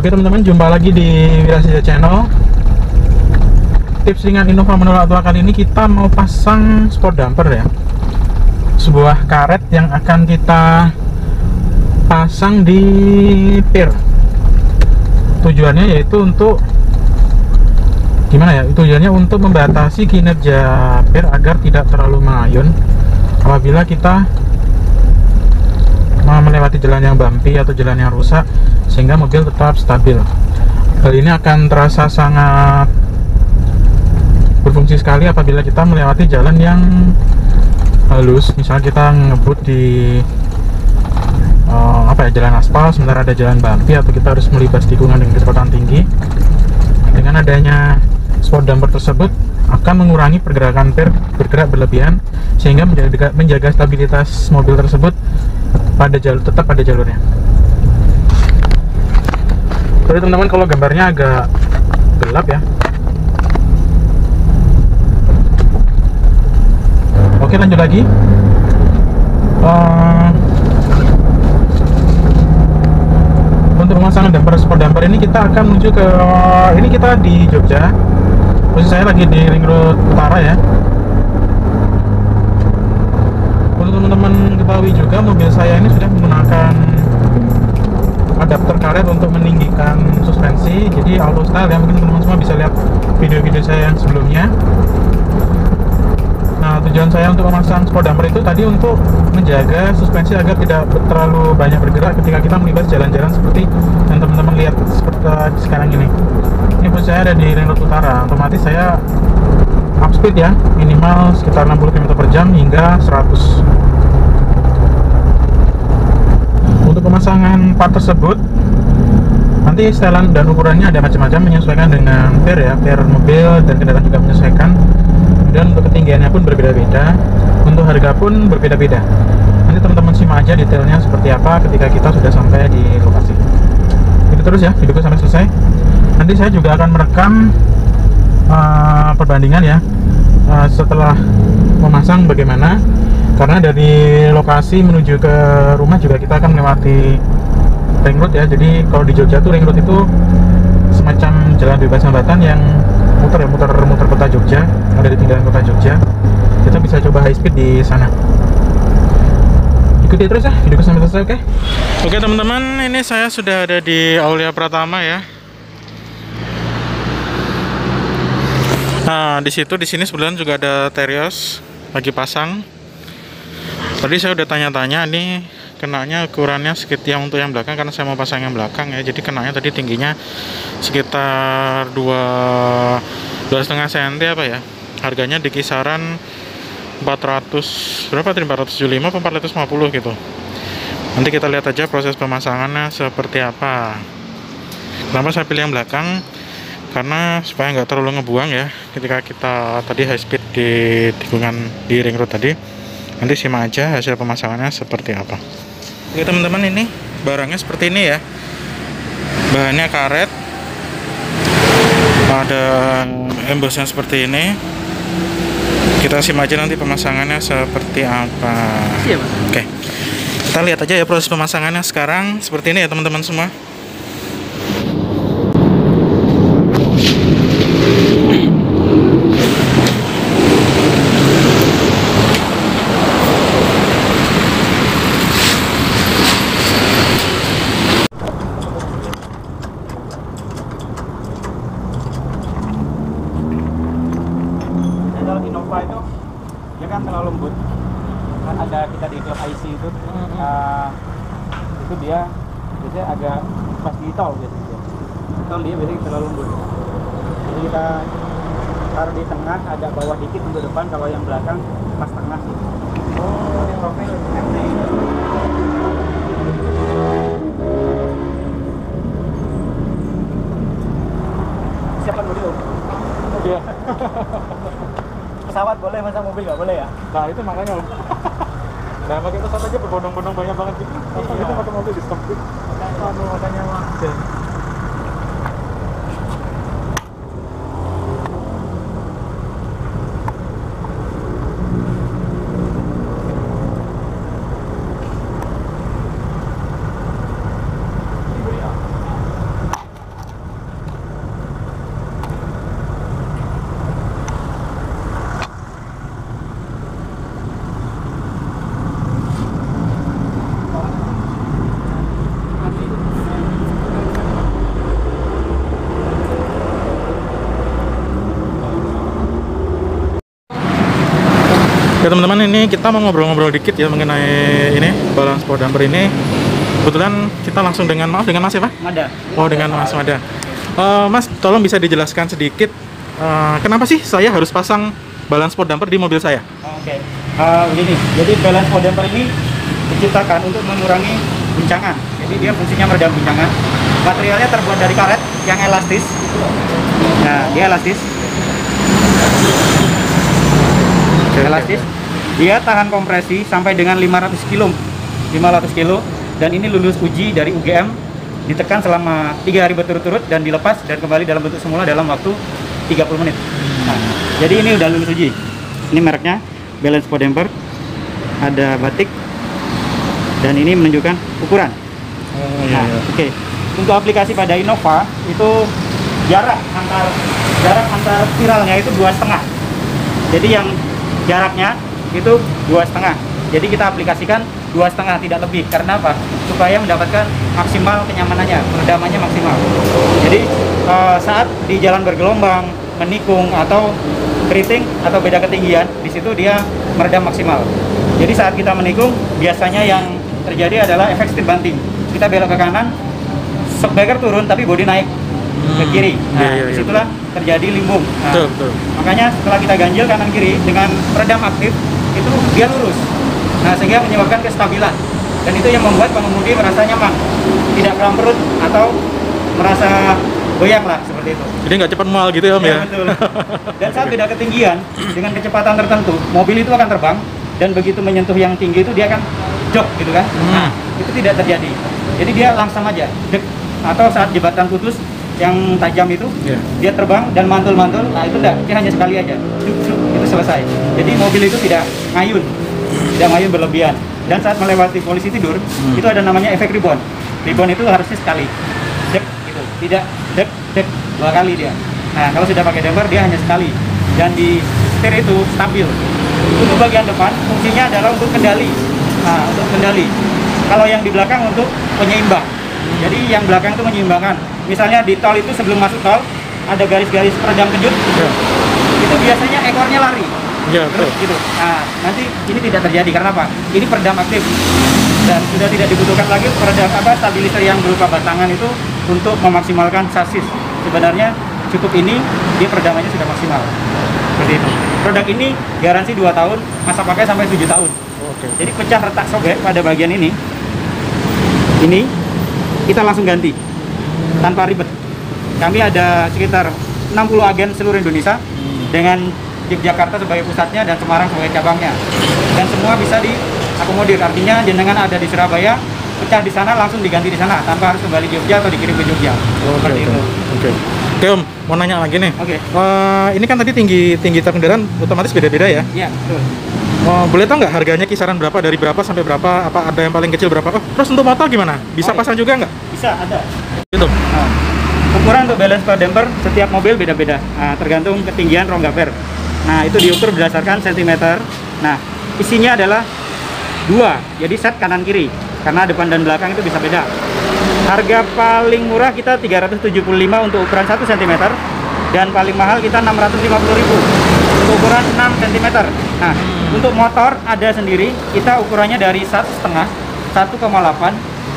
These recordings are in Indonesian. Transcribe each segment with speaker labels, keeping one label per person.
Speaker 1: Oke teman-teman, jumpa lagi di Wirasija Channel. Tips ringan Innova menolak tua kali ini kita mau pasang spot damper ya. Sebuah karet yang akan kita pasang di pier. Tujuannya yaitu untuk gimana ya? Tujuannya untuk membatasi kinerja pier agar tidak terlalu mengayun apabila kita melewati jalan yang bumpy atau jalan yang rusak, sehingga mobil tetap stabil. Hal ini akan terasa sangat berfungsi sekali apabila kita melewati jalan yang halus. Misalnya kita ngebut di jalan aspal, sementara ada jalan bumpy, atau kita harus melibas tikungan dengan kecepatan tinggi. Dengan adanya spot damper tersebut akan mengurangi pergerakan pier bergerak berlebihan, sehingga menjaga stabilitas mobil tersebut tetap pada jalurnya. Jadi teman-teman, kalau gambarnya agak gelap ya. Oke, lanjut lagi. Untuk pemasangan spot damper ini kita akan menuju ke kita di Jogja. Posisi saya lagi di Ring Road Utara ya. Untuk teman-teman ketahui juga, mobil saya ini sudah menggunakan adapter karet untuk meninggikan suspensi, jadi auto style ya. Mungkin teman-teman semua bisa lihat video-video saya yang sebelumnya. Nah, tujuan saya untuk memasang spot damper itu tadi untuk menjaga suspensi agar tidak terlalu banyak bergerak ketika kita melibas jalan-jalan seperti yang teman-teman lihat seperti sekarang ini. Ini posisi saya ada di Ring Road Utara. Otomatis saya up speed ya, minimal sekitar 60 km/jam hingga 100. Untuk pemasangan part tersebut nanti setelan dan ukurannya ada macam-macam, menyesuaikan dengan pier ya, pier mobil dan kendaraan juga menyesuaikan. Dan untuk ketinggiannya pun berbeda-beda, untuk harga pun berbeda-beda. Nanti teman-teman simak aja detailnya seperti apa ketika kita sudah sampai di lokasi. Itu terus ya, videoku sampai selesai. Nanti saya juga akan merekam perbandingan ya setelah memasang bagaimana, karena dari lokasi menuju ke rumah juga kita akan melewati ring road ya. Jadi kalau di Jogja tuh ring road itu semacam jalan bebas hambatan yang muter kota Jogja, ada di pinggiran kota Jogja. Kita bisa coba high speed di sana. Ikuti terus ya videoku sampai selesai. Oke teman-teman, ini saya sudah ada di Aulia Pratama ya. Nah, di sini sebenarnya juga ada Terios lagi pasang. Tadi saya udah tanya-tanya, nih kenanya ukurannya sekitar untuk yang belakang, karena saya mau pasang yang belakang ya. Jadi kenanya tadi tingginya sekitar 2,5 cm apa ya. Harganya di kisaran 400 berapa tadi, 475 atau 450 gitu. Nanti kita lihat aja proses pemasangannya seperti apa. Kenapa saya pilih yang belakang? Karena supaya nggak terlalu ngebuang ya ketika kita tadi high speed di tikungan di ring road tadi. Nanti simak aja hasil pemasangannya seperti apa. Oke teman-teman, ini barangnya seperti ini ya. Bahannya karet, ada embossnya seperti ini. Kita simak aja nanti pemasangannya seperti apa. Oke, kita lihat aja ya proses pemasangannya sekarang seperti ini ya teman-teman semua.
Speaker 2: Innova itu dia kan terlalu lembut, kan ada kita di klub IC itu, itu dia biasanya agak pas di tol biasanya. Tol dia biasanya terlalu lembut, jadi kita taruh di tengah, agak bawah dikit untuk depan, kalau yang belakang pas tengah sih. Oh, ini profil MT. Siapa dulu? Iya. Pesawat boleh, masa mobil nggak boleh ya?
Speaker 1: Nah itu makanya Om. Nah pakai pesawat aja berbondong-bondong banyak banget gitu. Masa
Speaker 2: Iya.
Speaker 1: kita pakai mobil di sempit.
Speaker 2: Makanya wajar.
Speaker 1: Oke teman-teman, ini kita mau ngobrol-ngobrol dikit ya mengenai ini balance power damper ini. Kebetulan kita langsung dengan Mas siapa?
Speaker 2: Mada.
Speaker 1: Oh, dengan Mas Mada. Mas, tolong bisa dijelaskan sedikit kenapa sih saya harus pasang balance power damper di mobil saya?
Speaker 2: Oke. Begini, jadi balance power damper ini diciptakan untuk mengurangi guncangan. Jadi dia fungsinya meredam guncangan. Materialnya terbuat dari karet yang elastis. Nah, dia elastis. Elastis. Dia tahan kompresi sampai dengan 500 kilo. 500 kilo, dan ini lulus uji dari UGM, ditekan selama 3 hari berturut-turut dan dilepas dan kembali dalam bentuk semula dalam waktu 30 menit. Nah, jadi ini udah lulus uji. Ini mereknya balance power damper, ada batik, dan ini menunjukkan ukuran.
Speaker 1: Iya.
Speaker 2: Oke. Untuk aplikasi pada Innova itu jarak antar spiralnya itu 2,5. Jadi yang jaraknya itu 2,5. Jadi kita aplikasikan 2,5, tidak lebih. Karena apa? Supaya mendapatkan maksimal kenyamanannya, peredamannya maksimal. Jadi saat di jalan bergelombang, menikung atau keriting atau beda ketinggian, di situ dia meredam maksimal. Jadi saat kita menikung, biasanya yang terjadi adalah efek setir banting. Kita belok ke kanan, shockbreaker turun tapi bodi naik ke kiri. Nah, disitulah terjadi limbung. Nah,
Speaker 1: betul.
Speaker 2: makanya setelah kita ganjil kanan kiri dengan peredam aktif, itu dia lurus. Nah, sehingga menyebabkan kestabilan. Dan itu yang membuat pengemudi merasa nyaman, tidak kram perut atau merasa goyang lah, seperti itu.
Speaker 1: Jadi nggak cepat mual gitu ya, Om ya?
Speaker 2: Betul. Dan saat beda ketinggian, dengan kecepatan tertentu, mobil itu akan terbang, dan begitu menyentuh yang tinggi itu dia akan jog gitu kan. Nah, itu tidak terjadi. Jadi dia langsung aja, dek. Atau saat jembatan putus yang tajam itu, dia terbang dan mantul-mantul, nah itu enggak, dia hanya sekali aja, itu selesai. Jadi mobil itu tidak ngayun berlebihan. Dan saat melewati polisi tidur, itu ada namanya efek rebound. Rebound itu harusnya sekali, dek gitu, tidak dek 2 kali dia. Nah, kalau sudah pakai damper dia hanya sekali, dan di setir itu stabil. Untuk bagian depan fungsinya adalah untuk kendali. Nah, untuk kendali. Kalau yang di belakang untuk penyeimbang. Jadi yang belakang itu menyeimbangkan. Misalnya di tol itu sebelum masuk tol ada garis-garis peredam kejut. Itu biasanya ekornya lari. Terus gitu. Nah, nanti ini tidak terjadi karena apa? Ini peredam aktif. Dan sudah tidak dibutuhkan lagi peredam stabilizer yang berupa batangan itu untuk memaksimalkan sasis. Sebenarnya cukup ini, dia peredamannya sudah maksimal. Seperti itu. Produk ini garansi 2 tahun, masa pakai sampai 7 tahun. Jadi pecah retak sobek pada bagian ini kita langsung ganti tanpa ribet. Kami ada sekitar 60 agen seluruh Indonesia dengan Yogyakarta sebagai pusatnya dan Semarang sebagai cabangnya, dan semua bisa diakomodir. Artinya jenengan ada di Surabaya, pecah di sana langsung diganti di sana tanpa harus kembali ke Jogja atau dikirim ke Jogja. Seperti itu.
Speaker 1: Oke Om, mau nanya lagi nih. Ini kan tadi tinggi tiap kendaraan otomatis beda-beda ya?
Speaker 2: Iya, betul.
Speaker 1: Boleh tahu nggak harganya kisaran berapa, dari berapa sampai berapa? Apa ada yang paling kecil berapa? Terus untuk motor gimana? Bisa pasang juga nggak?
Speaker 2: Bisa, ada.
Speaker 1: Gitu.
Speaker 2: Nah, ukuran untuk balance power damper setiap mobil beda-beda. Nah, tergantung ketinggian rongga per. Nah, itu diukur berdasarkan sentimeter. Nah, isinya adalah 2, jadi set kanan kiri. Karena depan dan belakang itu bisa beda. Harga paling murah kita 375 untuk ukuran 1 cm, dan paling mahal kita 650.000 untuk ukuran 6 cm. Nah, untuk motor ada sendiri, kita ukurannya dari 1,5, 1,8,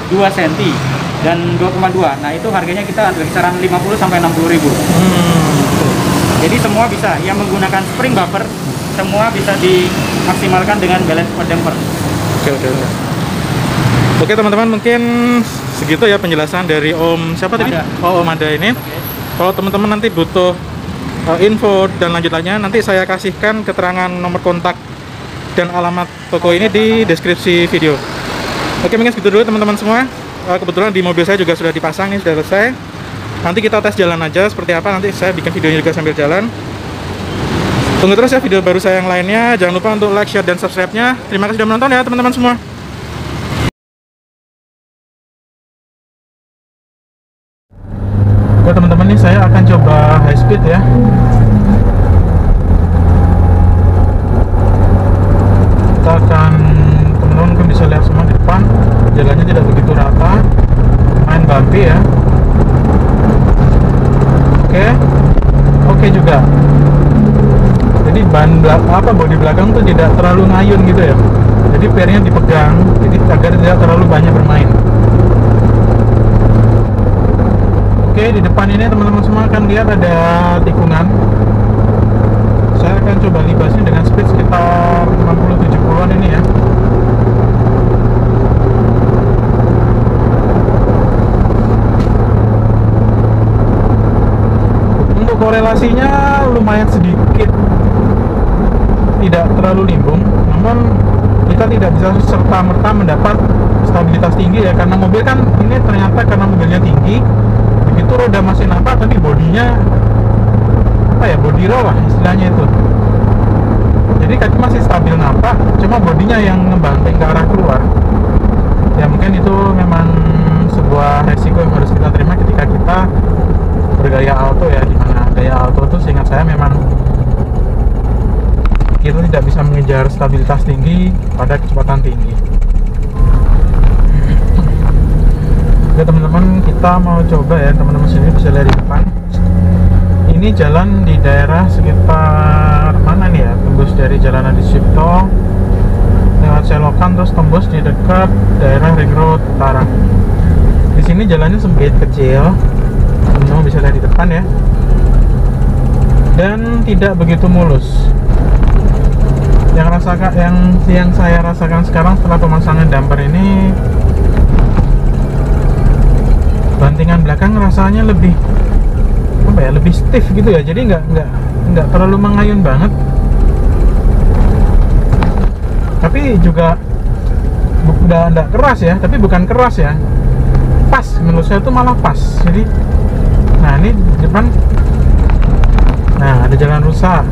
Speaker 2: 2 cm, dan 2,2. Nah, itu harganya kita ada kisaran 50 sampai 60.000. Jadi semua bisa, yang menggunakan spring bumper semua bisa dimaksimalkan dengan balance power damper.
Speaker 1: Oke teman-teman, mungkin segitu ya penjelasan dari Om siapa tadi? Om Mada ini. Kalau teman-teman nanti butuh info dan lanjutannya, nanti saya kasihkan keterangan nomor kontak dan alamat toko ini di deskripsi video. Oke, mungkin segitu dulu teman-teman semua. Kebetulan di mobil saya juga sudah dipasang, ini sudah selesai. Nanti kita tes jalan aja seperti apa, nanti saya bikin videonya juga sambil jalan. Tunggu terus ya video baru saya yang lainnya. Jangan lupa untuk like, share, dan subscribe-nya. Terima kasih sudah menonton ya teman-teman semua. Oke teman-teman, ini saya akan coba high speed ya. Kita akan, teman-teman mungkin bisa lihat semua di depan jalannya tidak begitu rata, main bumpy ya. Oke juga. Jadi bodi belakang tuh tidak terlalu ngayun gitu ya. Jadi pernya dipegang, jadi agar tidak terlalu banyak bermain. Oke, di depan ini teman-teman semua akan lihat ada tikungan. Saya akan coba libasnya dengan speed sekitar 60-70an ini ya. Untuk korelasinya lumayan sedikit, tidak terlalu limbung, namun kita tidak bisa serta-merta mendapat stabilitas tinggi ya, karena mobil kan ini ternyata karena mobilnya tinggi, begitu roda masih nampak tapi bodinya apa ya, body roll lah istilahnya itu. Jadi kaki masih stabil nampak, cuma bodinya yang ngebanting ke arah keluar. Ya mungkin itu memang sebuah resiko yang harus kita terima ketika kita bergaya auto ya, dimana gaya auto itu seingat saya memang kita tidak bisa mengejar stabilitas tinggi pada kecepatan tinggi. Oke teman-teman, kita mau coba ya, teman-teman sini bisa lihat di depan. Ini jalan di daerah sekitar mana nih ya? Tembus dari Jalan Adi Sucipto, lewat Selokan, terus tembus di dekat daerah Ring Road Utara. Di sini jalannya sempit kecil, teman-teman bisa lihat di depan ya, dan tidak begitu mulus. Yang saya rasakan sekarang setelah pemasangan damper ini, bantingan belakang rasanya lebih apa ya, lebih stiff gitu ya, jadi nggak terlalu mengayun banget, tapi juga udah nggak keras ya, tapi bukan keras ya, pas menurut saya tuh malah pas. Jadi nah ini di depan, nah ada jalan rusak,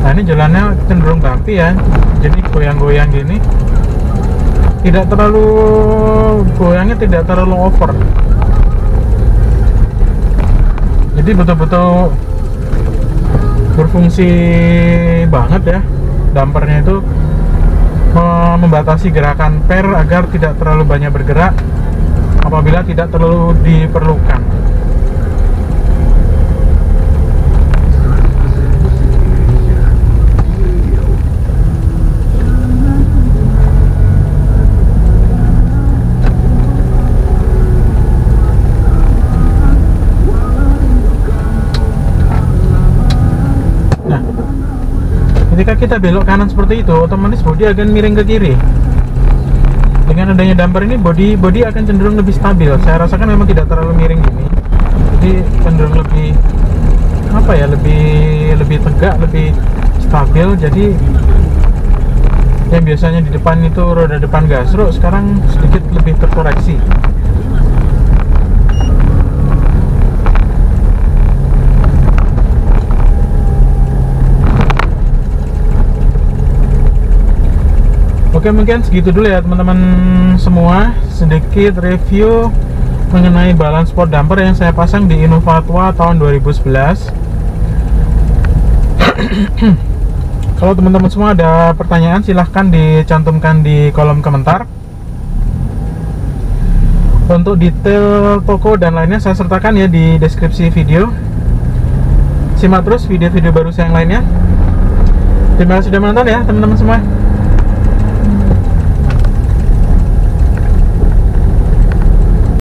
Speaker 1: nah ini jalannya cenderung bumpy ya, jadi goyang-goyang gini, tidak terlalu goyangnya tidak terlalu over. Jadi betul-betul berfungsi banget ya dampernya itu, membatasi gerakan per agar tidak terlalu banyak bergerak apabila tidak terlalu diperlukan. Ketika kita belok kanan seperti itu, otomatis bodi akan miring ke kiri. Dengan adanya damper ini, bodi akan cenderung lebih stabil. Saya rasakan memang tidak terlalu miring gini, jadi cenderung lebih apa ya, lebih tegak, lebih stabil. Jadi yang biasanya di depan itu roda depan gasruk, sekarang sedikit lebih terkoreksi. Oke, mungkin segitu dulu ya teman-teman semua, sedikit review mengenai balance sport damper yang saya pasang di Innova Tua tahun 2011. Kalau teman-teman semua ada pertanyaan, silahkan dicantumkan di kolom komentar. Untuk detail toko dan lainnya saya sertakan ya di deskripsi video. Simak terus video-video baru saya yang lainnya. Terima kasih sudah menonton ya teman-teman semua.